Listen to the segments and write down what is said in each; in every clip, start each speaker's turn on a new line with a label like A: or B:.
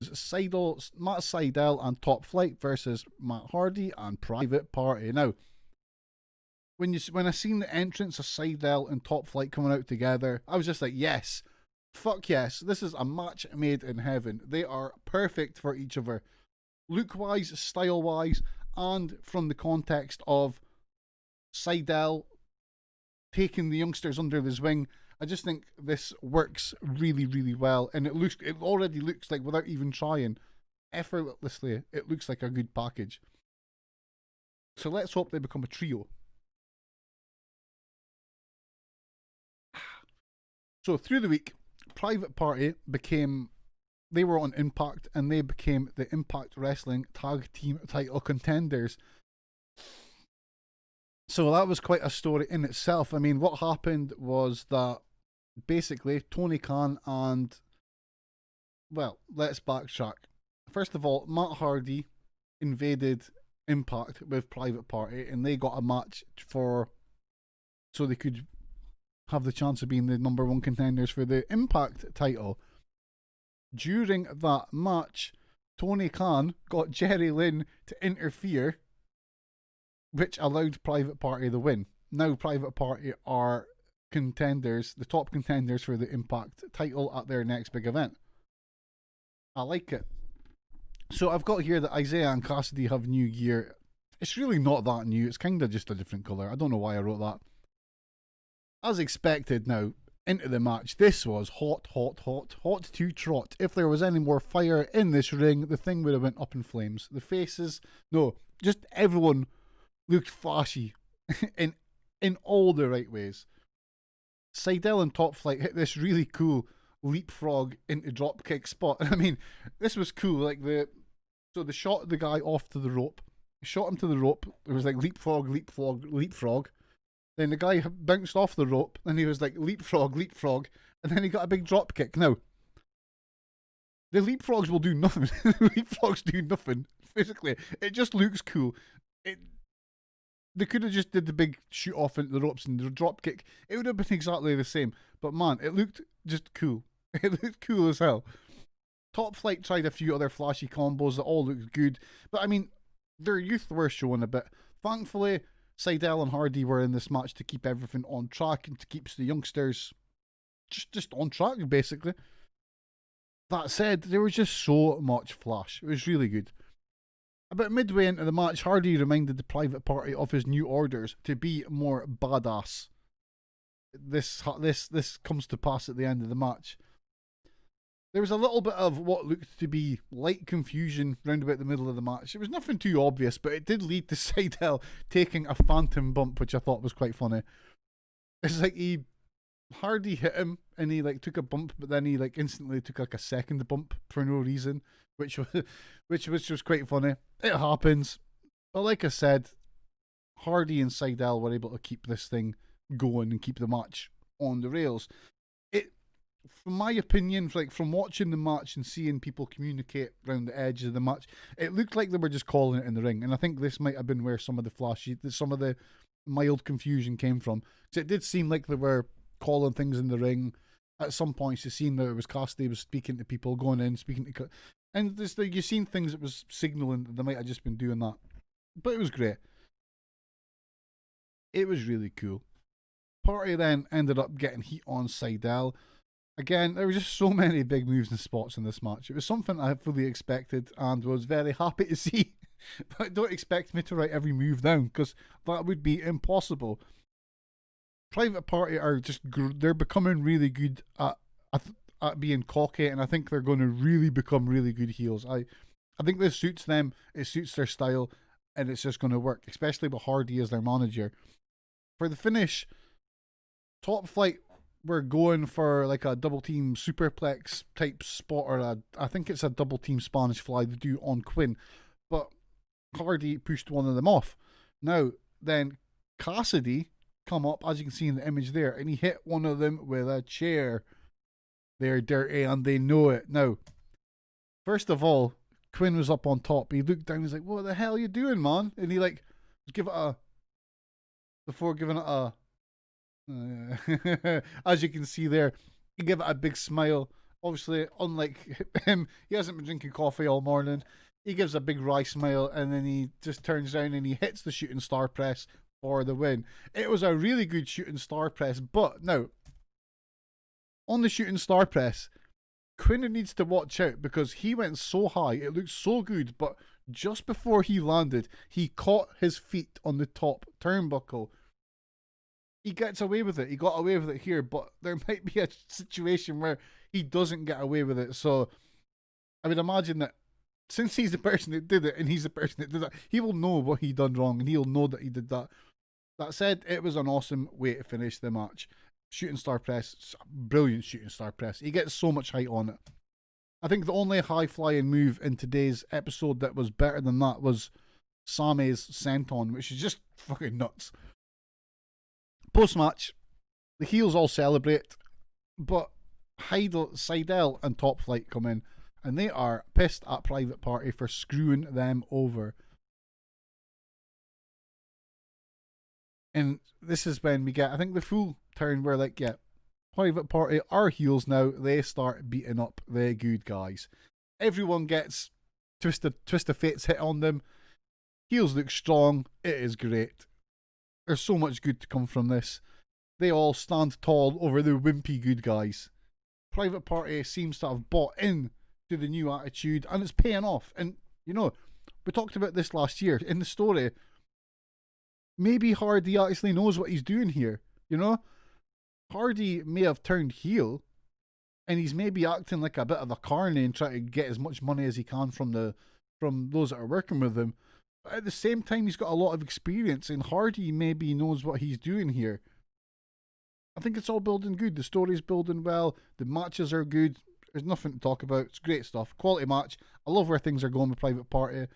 A: Matt Sydel and Top Flight versus Matt Hardy and Private Party. Now, when I seen the entrance of Sydel and Top Flight coming out together, I was just like, yes, fuck yes, this is a match made in heaven. They are perfect for each other, look-wise, style-wise, and from the context of Sydel taking the youngsters under his wing. I just think this works really, really well, and it already looks like, without even trying, effortlessly, it looks like a good package. So let's hope they become a trio. So through the week, Private Party they were on Impact, and they became the Impact Wrestling Tag Team title contenders. So that was quite a story in itself. I mean, what happened was that basically Tony Khan and, well, let's backtrack. First of all, Matt Hardy invaded Impact with Private Party, and they got a match so they could have the chance of being the number one contenders for the Impact title. During that match, Tony Khan got Jerry Lynn to interfere, which allowed Private Party the win. Now Private Party are contenders, the top contenders for the Impact title at their next big event. I like it. So I've got here that Isaiah and Cassidy have new gear. It's really not that new. It's kind of just a different colour. I don't know why I wrote that. As expected now, into the match, this was hot to trot. If there was any more fire in this ring, the thing would have went up in flames. The faces, no, just everyone looked flashy in all the right ways. Sydel and Top Flight hit this really cool leapfrog into dropkick spot. I mean, this was cool. Like they shot the guy off to the rope, shot him to the rope. It was like leapfrog. Then the guy bounced off the rope, and he was like leapfrog, and then he got a big drop kick. Now, the leapfrogs will do nothing. The leapfrogs do nothing physically. It just looks cool. They could have just did the big shoot off into the ropes and the drop kick. It would have been exactly the same. But man, it looked just cool. It looked cool as hell. Top Flight tried a few other flashy combos that all looked good. But I mean, their youth were showing a bit. Thankfully, Sydel and Hardy were in this match to keep everything on track and to keep the youngsters just on track, basically. That said, there was just so much flash. It was really good. About midway into the match, Hardy reminded the Private Party of his new orders to be more badass. This comes to pass at the end of the match. There was a little bit of what looked to be light confusion round about the middle of the match. It was nothing too obvious, but it did lead to Sydel taking a phantom bump, which I thought was quite funny. It's like Hardy hit him and he like took a bump, but then he like instantly took like a second bump for no reason, which was quite funny. It happens, but like I said, Hardy and Sydel were able to keep this thing going and keep the match on the rails. From my opinion, like from watching the match and seeing people communicate around the edges of the match, it looked like they were just calling it in the ring, and I think this might have been where some of the mild confusion came from. Because it did seem like they were calling things in the ring at some points. You seen that it was Cassidy was speaking to people, going in, speaking to, and you seen things that was signaling that they might have just been doing that, but it was great. It was really cool. Party then ended up getting heat on Sydel. Again, there were just so many big moves and spots in this match. It was something I fully expected and was very happy to see. But don't expect me to write every move down, because that would be impossible. Private Party they're becoming really good at being cocky, and I think they're going to really become really good heels. I think this suits them, it suits their style, and it's just going to work, especially with Hardy as their manager. For the finish, Top Flight we're going for like a double team superplex type spot, or I think it's a double team Spanish fly they do on Quinn, but Hardy pushed one of them off. Now then, Cassidy come up, as you can see in the image there, and he hit one of them with a chair. They're dirty and they know it. Now, first of all, Quinn was up on top. He looked down. He's like, "What the hell are you doing, man?" And he like before giving it a as you can see there, he gave it a big smile Obviously, unlike him, he hasn't been drinking coffee all morning. He gives a big wry smile and then he just turns around and he hits the shooting star press for the win. It was a really good shooting star press, but now, on the shooting star press, Quinn needs to watch out because he went so high, it looked so good, but just before he landed, he caught his feet on the top turnbuckle. He gets away with it. He got away with it here, but there might be a situation where he doesn't get away with it. So I would imagine that since he's the person that did it and he's the person that did that, he will know what he done wrong and he'll know that he did that. That said, it was an awesome way to finish the match. Shooting star press, brilliant shooting star press. He gets so much height on it. I think the only high flying move in today's episode that was better than that was Same's senton, which is just fucking nuts. Post match, the heels all celebrate, but Sydel and Top Flight come in, and they are pissed at Private Party for screwing them over. And this is when we get, I think, the full turn where, like, yeah, Private Party are heels now. They start beating up the good guys. Everyone gets twist of fate's hit on them. Heels look strong. It is great. There's so much good to come from this. They all stand tall over the wimpy good guys. Private Party seems to have bought in to the new attitude, and it's paying off. And, you know, we talked about this last year in the story. Maybe Hardy actually knows what he's doing here, you know? Hardy may have turned heel, and he's maybe acting like a bit of a carny and trying to get as much money as he can from those that are working with him. But at the same time, he's got a lot of experience, and Hardy maybe knows what he's doing here. I think it's all building good. The story's building well. The matches are good. There's nothing to talk about. It's great stuff. Quality match. I love where things are going with Private Party.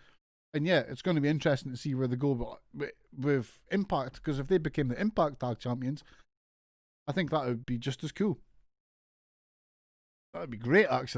A: And yeah, it's going to be interesting to see where they go with Impact, because if they became the Impact Tag Champions, I think that would be just as cool. That would be great, actually.